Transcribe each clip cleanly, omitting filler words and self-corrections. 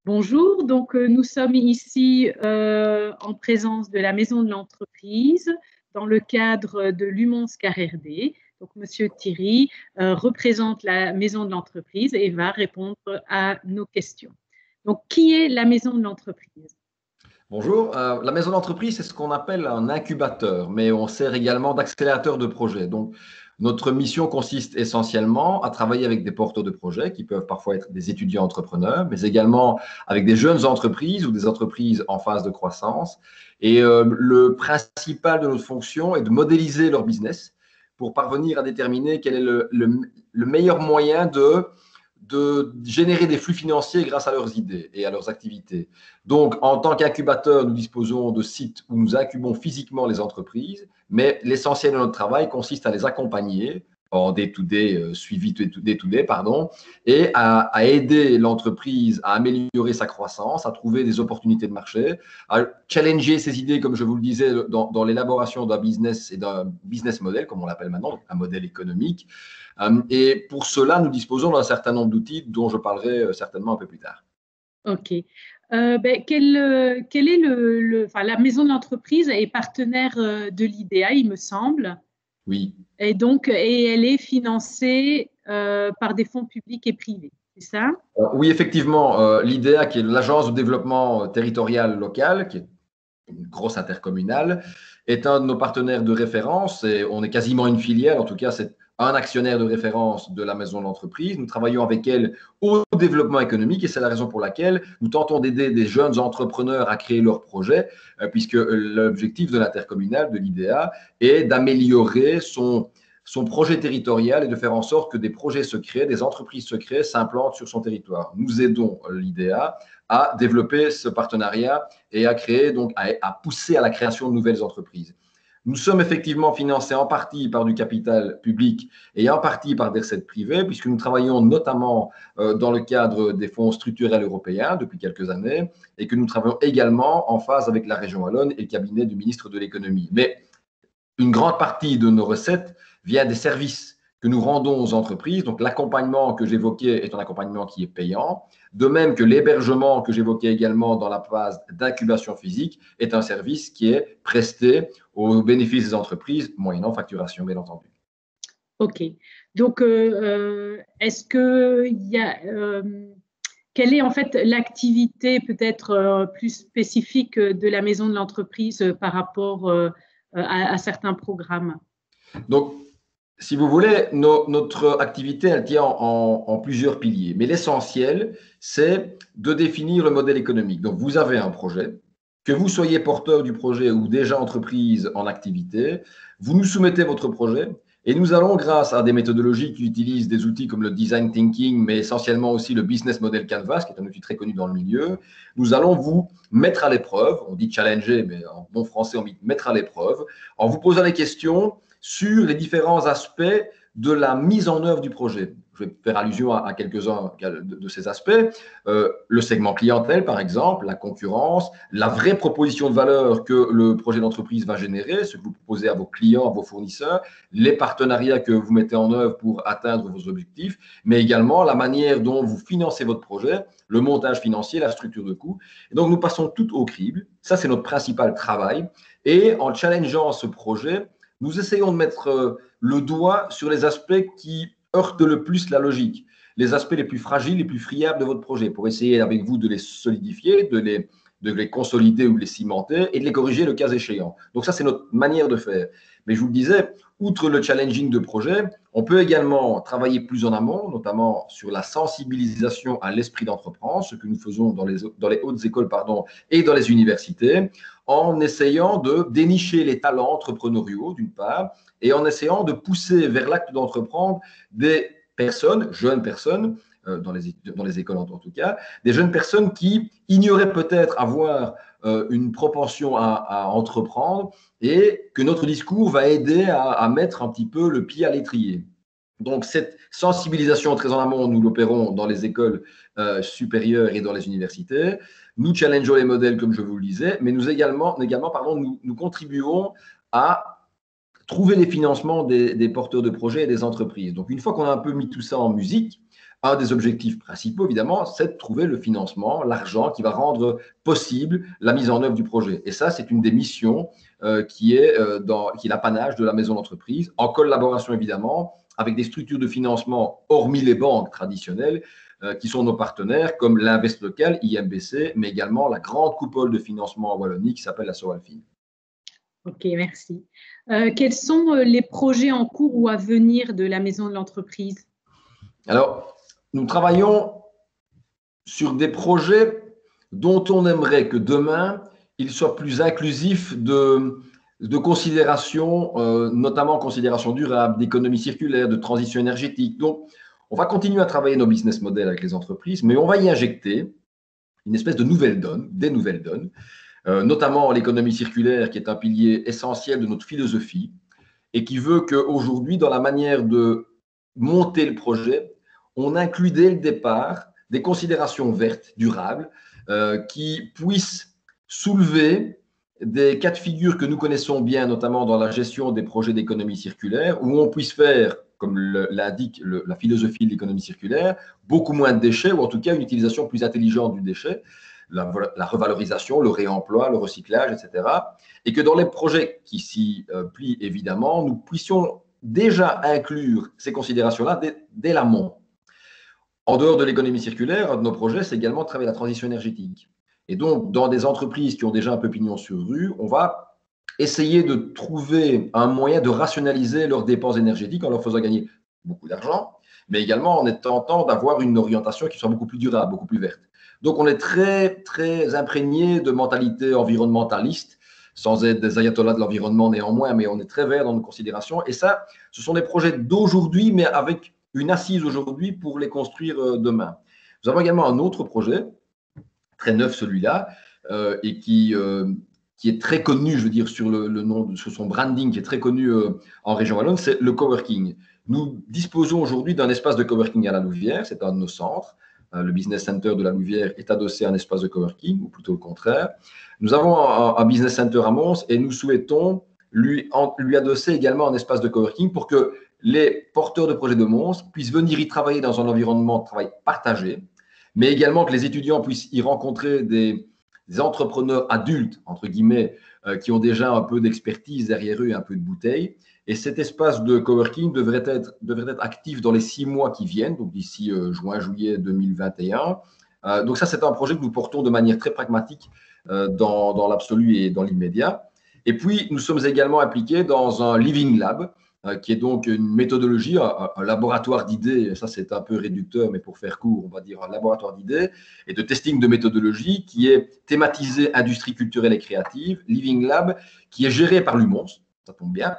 Bonjour, donc nous sommes ici en présence de la Maison de l'Entreprise dans le cadre de l'UMONS CARERD. Donc Monsieur Thierry représente la Maison de l'Entreprise et va répondre à nos questions. Donc qui est la Maison de l'Entreprise? Bonjour, la maison d'entreprise, c'est ce qu'on appelle un incubateur, mais on sert également d'accélérateur de projets. Donc, notre mission consiste essentiellement à travailler avec des porteurs de projets qui peuvent parfois être des étudiants entrepreneurs, mais également avec des jeunes entreprises ou des entreprises en phase de croissance. Et le principal de notre fonction est de modéliser leur business pour parvenir à déterminer quel est le meilleur moyen de générer des flux financiers grâce à leurs idées et à leurs activités. Donc, en tant qu'incubateur, nous disposons de sites où nous incubons physiquement les entreprises, mais l'essentiel de notre travail consiste à les accompagner en day-to-day, suivi day-to-day, pardon, et à aider l'entreprise à améliorer sa croissance, à trouver des opportunités de marché, à challenger ses idées, comme je vous le disais, dans l'élaboration d'un business et d'un business model, comme on l'appelle maintenant, un modèle économique. Et pour cela, nous disposons d'un certain nombre d'outils dont je parlerai certainement un peu plus tard. Ok. Quel est enfin, la Maison de l'Entreprise est partenaire de l'IDEA, il me semble. Oui. Et donc, elle est financée par des fonds publics et privés, c'est ça? Oui, effectivement, l'IDEA, qui est l'Agence de développement territorial local, qui est une grosse intercommunale, est un de nos partenaires de référence et on est quasiment une filiale, en tout cas, c'est un actionnaire de référence de la maison de l'entreprise. Nous travaillons avec elle au développement économique et c'est la raison pour laquelle nous tentons d'aider des jeunes entrepreneurs à créer leurs projets, puisque l'objectif de l'intercommunale, de l'IDEA, est d'améliorer son projet territorial et de faire en sorte que des projets se créent, des entreprises se créent, s'implantent sur son territoire. Nous aidons l'IDEA à développer ce partenariat et à créer, donc à pousser à la création de nouvelles entreprises. Nous sommes effectivement financés en partie par du capital public et en partie par des recettes privées, puisque nous travaillons notamment dans le cadre des fonds structurels européens depuis quelques années et que nous travaillons également en phase avec la région Wallonne et le cabinet du ministre de l'économie. Mais une grande partie de nos recettes vient des services que nous rendons aux entreprises. Donc, l'accompagnement que j'évoquais est un accompagnement qui est payant. De même que l'hébergement que j'évoquais également dans la phase d'incubation physique est un service qui est presté au bénéfice des entreprises, moyennant facturation, bien entendu. OK. Donc, est-ce qu'il y a… quelle est en fait l'activité peut-être plus spécifique de la maison de l'entreprise par rapport à certains programmes? Donc, si vous voulez, notre activité, elle tient en plusieurs piliers. Mais l'essentiel, c'est de définir le modèle économique. Donc, vous avez un projet, que vous soyez porteur du projet ou déjà entreprise en activité, vous nous soumettez votre projet et nous allons, grâce à des méthodologies qui utilisent des outils comme le design thinking, mais essentiellement aussi le business model Canvas, qui est un outil très connu dans le milieu, nous allons vous mettre à l'épreuve, on dit challenger, mais en bon français, on dit mettre à l'épreuve, en vous posant des questions sur les différents aspects de la mise en œuvre du projet. Je vais faire allusion à quelques-uns de ces aspects. Le segment clientèle, par exemple, la concurrence, la vraie proposition de valeur que le projet d'entreprise va générer, ce que vous proposez à vos clients, à vos fournisseurs, les partenariats que vous mettez en œuvre pour atteindre vos objectifs, mais également la manière dont vous financez votre projet, le montage financier, la structure de coûts. Et donc, nous passons tout au crible. Ça, c'est notre principal travail. Et en challengeant ce projet, nous essayons de mettre le doigt sur les aspects qui heurtent le plus la logique, les aspects les plus fragiles, les plus friables de votre projet, pour essayer avec vous de les solidifier, de les consolider ou de les cimenter et de les corriger le cas échéant. Donc ça, c'est notre manière de faire. Mais je vous le disais, outre le challenging de projet, on peut également travailler plus en amont, notamment sur la sensibilisation à l'esprit d'entreprendre, ce que nous faisons dans les hautes écoles et dans les universités, en essayant de dénicher les talents entrepreneuriaux, d'une part, et en essayant de pousser vers l'acte d'entreprendre des personnes, jeunes personnes, dans les écoles en tout cas, des jeunes personnes qui ignoraient peut-être avoir une propension à entreprendre et que notre discours va aider à mettre un petit peu le pied à l'étrier. Donc, cette sensibilisation très en amont, nous l'opérons dans les écoles supérieures et dans les universités. Nous challengeons les modèles, comme je vous le disais, mais nous contribuons à trouver les financements des porteurs de projets et des entreprises. Donc, une fois qu'on a un peu mis tout ça en musique, un des objectifs principaux, évidemment, c'est de trouver le financement, l'argent qui va rendre possible la mise en œuvre du projet. Et ça, c'est une des missions qui est l'apanage de la maison d'entreprise, en collaboration, évidemment, avec des structures de financement, hormis les banques traditionnelles, qui sont nos partenaires, comme l'Invest Local, IMBC, mais également la grande coupole de financement en Wallonie qui s'appelle la Soalfin. Ok, merci. Quels sont les projets en cours ou à venir de la maison de l'entreprise? Alors, nous travaillons sur des projets dont on aimerait que demain, ils soient plus inclusifs de considérations, notamment considérations durables, d'économie circulaire, de transition énergétique. Donc, on va continuer à travailler nos business models avec les entreprises, mais on va y injecter une espèce de nouvelle donne, des nouvelles donnes, notamment l'économie circulaire, qui est un pilier essentiel de notre philosophie et qui veut qu'aujourd'hui, dans la manière de monter le projet, on inclut dès le départ des considérations vertes, durables, qui puissent soulever des cas de figure que nous connaissons bien, notamment dans la gestion des projets d'économie circulaire, où on puisse faire, comme l'indique la philosophie de l'économie circulaire, beaucoup moins de déchets, ou en tout cas une utilisation plus intelligente du déchet, la revalorisation, le réemploi, le recyclage, etc. Et que dans les projets qui s'y plient, évidemment, nous puissions déjà inclure ces considérations-là dès l'amont. En dehors de l'économie circulaire, un de nos projets, c'est également de travailler la transition énergétique. Et donc, dans des entreprises qui ont déjà un peu pignon sur rue, on va essayer de trouver un moyen de rationaliser leurs dépenses énergétiques en leur faisant gagner beaucoup d'argent, mais également en tentant d'avoir une orientation qui soit beaucoup plus durable, beaucoup plus verte. Donc, on est très, très imprégné de mentalité environnementaliste, sans être des ayatollahs de l'environnement néanmoins, mais on est très vert dans nos considérations. Et ça, ce sont des projets d'aujourd'hui, mais avec une assise aujourd'hui pour les construire demain. Nous avons également un autre projet, très neuf celui-là, et qui est très connu, je veux dire, sur le nom, sur son branding, qui est très connu en région wallonne, c'est le coworking. Nous disposons aujourd'hui d'un espace de coworking à la Louvière, c'est un de nos centres. Le business center de la Louvière est adossé à un espace de coworking, ou plutôt le contraire. Nous avons un business center à Mons et nous souhaitons lui adosser également un espace de coworking pour que les porteurs de projets de Mons puissent venir y travailler dans un environnement de travail partagé, mais également que les étudiants puissent y rencontrer des entrepreneurs adultes, entre guillemets, qui ont déjà un peu d'expertise derrière eux et un peu de bouteille. Et cet espace de coworking devrait être actif dans les 6 mois qui viennent, donc d'ici juin, juillet 2021. Donc ça, c'est un projet que nous portons de manière très pragmatique dans l'absolu et dans l'immédiat. Et puis, nous sommes également impliqués dans un Living Lab, qui est donc une méthodologie, un laboratoire d'idées, ça c'est un peu réducteur, mais pour faire court, on va dire un laboratoire d'idées et de testing de méthodologie qui est thématisé industrie culturelle et créative, Living Lab, qui est géré par l'UMONS, ça tombe bien,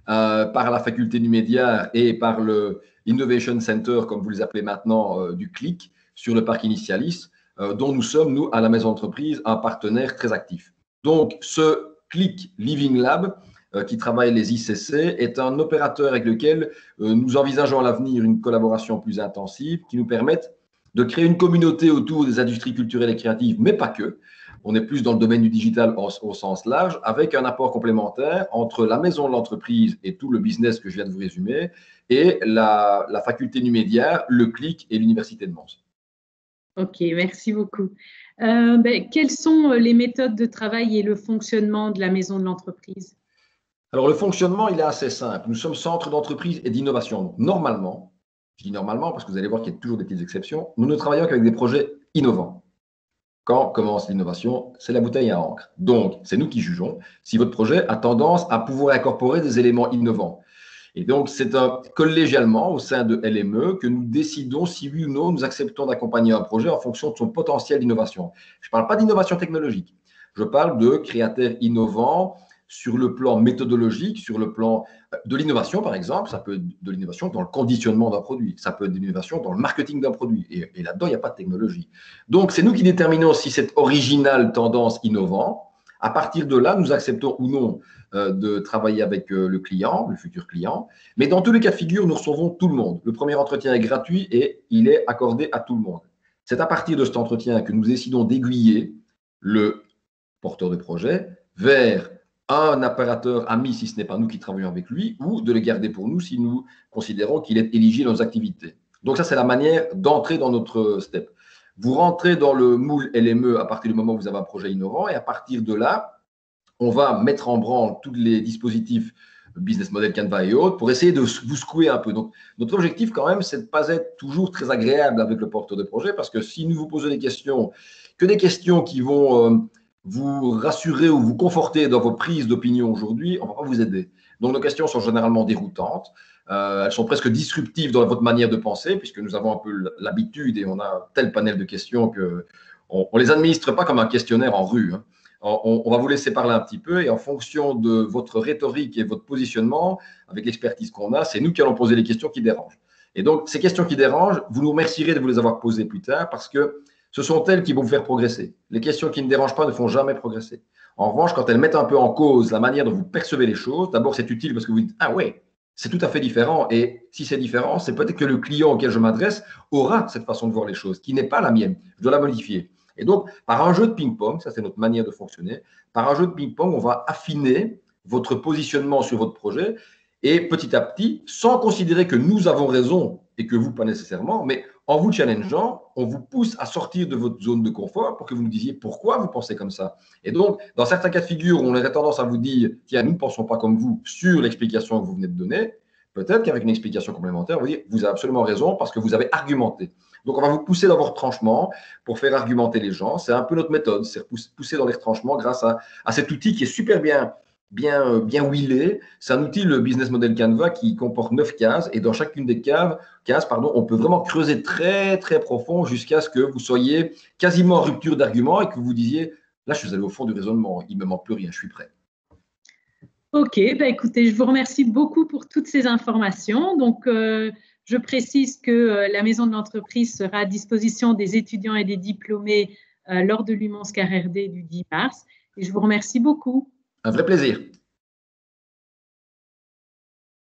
par la faculté du média et par le Innovation Center, comme vous les appelez maintenant, du CLIC, sur le parc Initialis, dont nous sommes, nous, à la maison d'entreprise, un partenaire très actif. Donc, ce CLIC Living Lab, qui travaille les ICC, est un opérateur avec lequel nous envisageons à l'avenir une collaboration plus intensive qui nous permette de créer une communauté autour des industries culturelles et créatives, mais pas que. On est plus dans le domaine du digital au sens large, avec un apport complémentaire entre la maison de l'entreprise et tout le business que je viens de vous résumer, et la faculté du média, le CLIC et l'université de Mons. Ok, merci beaucoup. Quelles sont les méthodes de travail et le fonctionnement de la maison de l'entreprise? Alors, le fonctionnement, il est assez simple. Nous sommes centre d'entreprise et d'innovation. Normalement, je dis normalement parce que vous allez voir qu'il y a toujours des petites exceptions, nous ne travaillons qu'avec des projets innovants. Quand commence l'innovation, c'est la bouteille à encre. Donc, c'est nous qui jugeons si votre projet a tendance à pouvoir incorporer des éléments innovants. Et donc, c'est collégialement au sein de LME que nous décidons si oui ou non nous acceptons d'accompagner un projet en fonction de son potentiel d'innovation. Je ne parle pas d'innovation technologique. Je parle de créateurs innovants sur le plan méthodologique, sur le plan de l'innovation, par exemple. Ça peut être de l'innovation dans le conditionnement d'un produit. Ça peut être de l'innovation dans le marketing d'un produit. Et là-dedans, il n'y a pas de technologie. Donc, c'est nous qui déterminons si cette originale tendance innovant. À partir de là, nous acceptons ou non de travailler avec le client, le futur client. Mais dans tous les cas de figure, nous recevons tout le monde. Le premier entretien est gratuit et il est accordé à tout le monde. C'est à partir de cet entretien que nous décidons d'aiguiller le porteur de projet vers un opérateur ami, si ce n'est pas nous qui travaillons avec lui, ou de le garder pour nous si nous considérons qu'il est éligible à nos activités. Donc ça, c'est la manière d'entrer dans notre step. Vous rentrez dans le moule LME à partir du moment où vous avez un projet innovant et à partir de là, on va mettre en branle tous les dispositifs business model Canva et autres pour essayer de vous secouer un peu. Donc, notre objectif quand même, c'est de ne pas être toujours très agréable avec le porteur de projet parce que si nous vous posons des questions, que des questions qui vont vous rassurer ou vous conforter dans vos prises d'opinion aujourd'hui, on ne va pas vous aider. Donc, nos questions sont généralement déroutantes. Elles sont presque disruptives dans votre manière de penser puisque nous avons un peu l'habitude et on a tel panel de questions qu'on ne les administre pas comme un questionnaire en rue. Hein. On va vous laisser parler un petit peu et en fonction de votre rhétorique et votre positionnement, avec l'expertise qu'on a, c'est nous qui allons poser les questions qui dérangent. Et donc, ces questions qui dérangent, vous nous remercierez de vous les avoir posées plus tard parce que ce sont elles qui vont vous faire progresser. Les questions qui ne dérangent pas ne font jamais progresser. En revanche, quand elles mettent un peu en cause la manière dont vous percevez les choses, d'abord, c'est utile parce que vous dites « Ah ouais, c'est tout à fait différent. » Et si c'est différent, c'est peut-être que le client auquel je m'adresse aura cette façon de voir les choses, qui n'est pas la mienne. Je dois la modifier. Et donc, par un jeu de ping-pong, ça c'est notre manière de fonctionner, par un jeu de ping-pong, on va affiner votre positionnement sur votre projet et petit à petit, sans considérer que nous avons raison et que vous pas nécessairement, mais en vous challengeant, on vous pousse à sortir de votre zone de confort pour que vous nous disiez pourquoi vous pensez comme ça. Et donc, dans certains cas de figure, on aurait tendance à vous dire, tiens, nous ne pensons pas comme vous sur l'explication que vous venez de donner, peut-être qu'avec une explication complémentaire, on va dire, vous avez absolument raison parce que vous avez argumenté. Donc, on va vous pousser dans vos retranchements pour faire argumenter les gens. C'est un peu notre méthode, c'est pousser dans les retranchements grâce à cet outil qui est super bien huilé. C'est un outil, le business model Canva, qui comporte 9 cases et dans chacune des cases, on peut vraiment creuser très, très profond jusqu'à ce que vous soyez quasiment en rupture d'argument et que vous vous disiez, là, je suis allé au fond du raisonnement, il ne me manque plus rien, je suis prêt. Ok, bah écoutez, je vous remercie beaucoup pour toutes ces informations. Donc, je précise que la maison de l'entreprise sera à disposition des étudiants et des diplômés lors de l'UMONS CARERD du 10 mars. Et je vous remercie beaucoup. Un vrai plaisir.